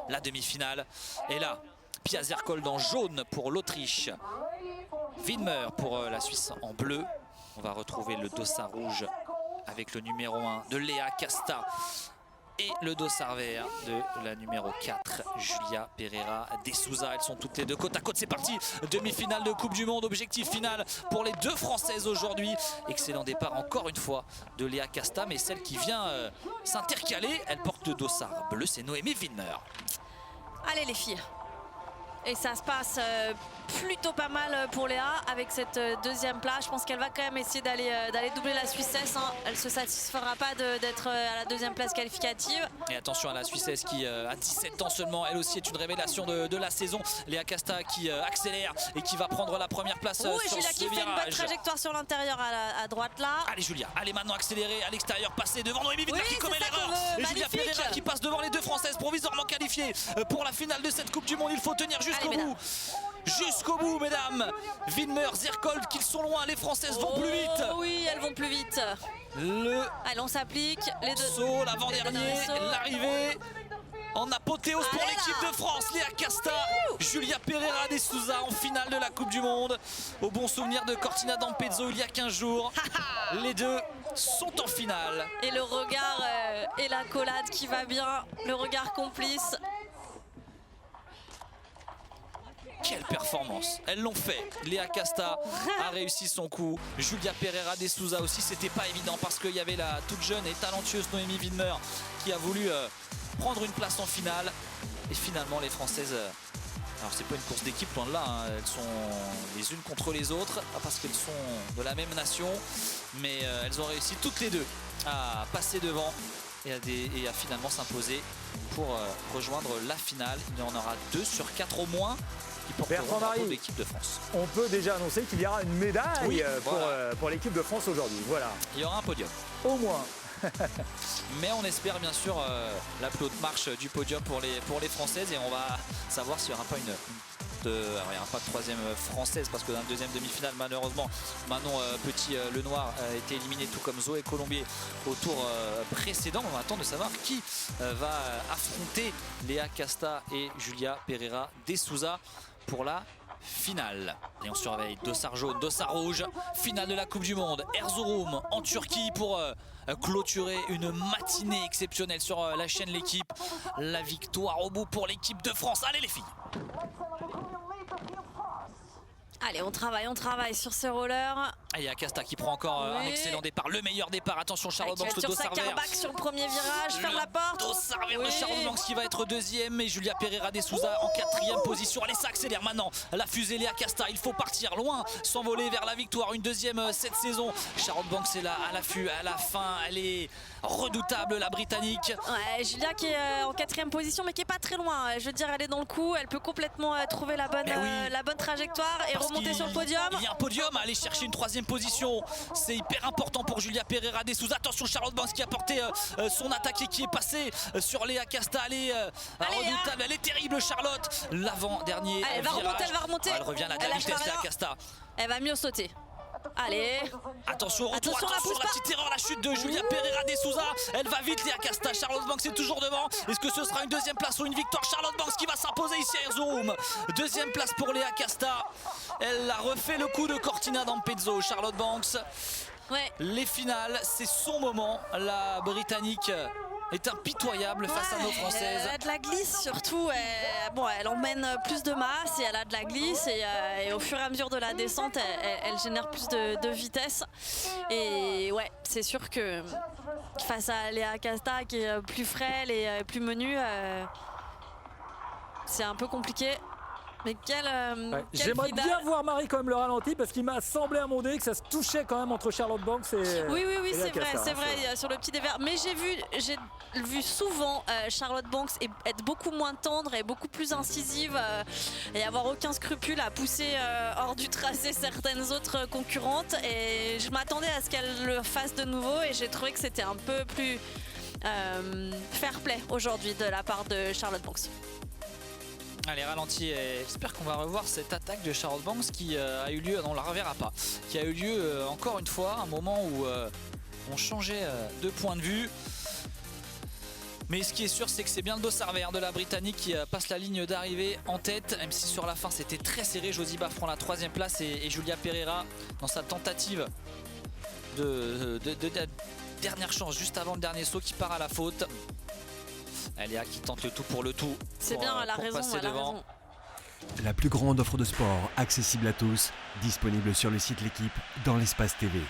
la demi-finale. Et là, Pia Zerkolde en jaune pour l'Autriche. Widmer pour la Suisse en bleu. On va retrouver le dossard rouge avec le numéro 1 de Léa Casta et le dossard vert de la numéro 4, Julia Pereira de Souza. Elles sont toutes les deux côte à côte. C'est parti, demi-finale de Coupe du Monde. Objectif final pour les deux Françaises aujourd'hui. Excellent départ encore une fois de Léa Casta, mais celle qui vient s'intercaler, elle porte le dossard bleu, c'est Noémie Widmer. Allez les filles. Et ça se passe plutôt pas mal pour Léa avec cette deuxième place. Je pense qu'elle va quand même essayer d'aller doubler la Suissesse. Hein. Elle ne se satisfera pas d'être à la deuxième place qualificative. Et attention à la Suissesse qui a 17 ans seulement. Elle aussi est une révélation de la saison. Léa Casta qui accélère et qui va prendre la première place sur Julia ce qui fait une bonne trajectoire sur l'intérieur à droite là. Allez Julia, allez maintenant accélérer à l'extérieur, passer devant Noémie Widmer qui commet l'erreur. Et Julia magnifique. Pereira qui passe devant les deux Françaises provisoirement qualifiées pour la finale de cette Coupe du Monde. Il faut tenir jusqu'au bout. Jusqu'au bout, mesdames. Widmer, Zerkolde, qu'ils sont loin. Les Françaises vont plus vite. Oui, elles vont plus vite. Allez, on s'applique. Les deux saut, l'avant-dernier, l'arrivée. En apothéose pour l'équipe de France, Léa Casta, Julia Pereira de Souza en finale de la Coupe du Monde. Au bon souvenir de Cortina d'Ampezzo il y a 15 jours. Les deux sont en finale. Et le regard et la collade qui va bien, le regard complice. Quelle performance, elles l'ont fait. Léa Casta a réussi son coup. Julia Pereira de Souza aussi, c'était pas évident parce qu'il y avait la toute jeune et talentueuse Noémie Widmer qui a voulu prendre une place en finale. Et finalement les Françaises, alors c'est pas une course d'équipe loin de là, hein. Elles sont les unes contre les autres, pas parce qu'elles sont de la même nation, mais elles ont réussi toutes les deux à passer devant et à finalement s'imposer pour rejoindre la finale. Il y en aura 2 sur 4 au moins qui porteront le drapeau de l'équipe de France. On peut déjà annoncer qu'il y aura une médaille pour l'équipe de France aujourd'hui. Voilà. Il y aura un podium. Au moins. Mais on espère bien sûr la plus haute marche du podium pour les Françaises et on va savoir s'il n'y aura pas alors, il n'y aura pas de troisième française parce que dans la deuxième demi-finale malheureusement Manon Petit-Lenoir a été éliminée tout comme Zoé Colombier au tour précédent. On va attendre de savoir qui va affronter Léa Casta et Julia Pereira de Souza pour la finale. Et on surveille dossard jaune, dossard rouge, finale de la Coupe du Monde, Erzurum en Turquie pour clôturer une matinée exceptionnelle sur la chaîne L'équipe. La victoire au bout pour l'équipe de France. Allez les filles. Allez, on travaille sur ce roller. Il y a Casta qui prend encore un excellent départ, le meilleur départ. Attention Charlotte Banks, le dossard vert. Sur le premier virage, ferme la porte. Dossard vert de Charlotte Banks qui va être deuxième et Julia Pereira de Souza en 4e position. Allez, ça accélère maintenant. La fusée Léa Casta, il faut partir loin, s'envoler vers la victoire. Une deuxième cette saison. Charlotte Banks est là à l'affût, à la fin. Elle est redoutable, la Britannique. Ouais, Julia qui est en 4e position mais qui est pas très loin. Je veux dire, elle est dans le coup. Elle peut complètement trouver la bonne trajectoire et remonter sur le podium. Il y a un podium à aller chercher une 3e position. C'est hyper important pour Julia Pereira de Souza. Attention Charlotte Banks qui a porté son attaque et qui est passée sur Léa Casta. Elle est redoutable, elle est terrible Charlotte. L'avant-dernier elle va remonter. Elle revient à la dernière vitesse Léa Casta. Elle va mieux sauter. Allez. Attention, attention la petite erreur, la chute de Julia Pereira de Souza. Elle va vite Léa Casta. Charlotte Banks est toujours devant. Est-ce que ce sera une deuxième place ou une victoire? Charlotte Banks qui va s'imposer ici à Erzurum. Deuxième place pour Léa Casta. Elle a refait le coup de Cortina d'Ampezzo. Charlotte Banks. Ouais. Les finales, c'est son moment. La Britannique est impitoyable face à nos Françaises. Elle a de la glisse surtout. Elle emmène plus de masse et elle a de la glisse et au fur et à mesure de la descente, elle génère plus de vitesse. Et ouais, c'est sûr que face à Léa Casta qui est plus frêle et plus menue, c'est un peu compliqué. Mais j'aimerais bien voir Marie quand même le ralenti parce qu'il m'a semblé à mon nez que ça se touchait quand même entre Charlotte Banks et oui, c'est vrai sur le petit dévers. Mais j'ai vu souvent Charlotte Banks être beaucoup moins tendre et beaucoup plus incisive et avoir aucun scrupule à pousser hors du tracé certaines autres concurrentes. Et je m'attendais à ce qu'elle le fasse de nouveau et j'ai trouvé que c'était un peu plus fair play aujourd'hui de la part de Charlotte Banks. Allez, ralenti, et j'espère qu'on va revoir cette attaque de Charlotte Banks qui a eu lieu, non on la reverra pas, qui a eu lieu encore une fois, un moment où on changeait de point de vue. Mais ce qui est sûr, c'est que c'est bien le dossard vert de la Britannique qui passe la ligne d'arrivée en tête, même si sur la fin c'était très serré. Josiba prend la 3e place et Julia Pereira dans sa tentative de dernière chance juste avant le dernier saut qui part à la faute. Elia qui tente le tout pour le tout. C'est bien, elle a raison, passer elle a devant. raison. La plus grande offre de sport accessible à tous, disponible sur le site L'Équipe dans l'espace TV.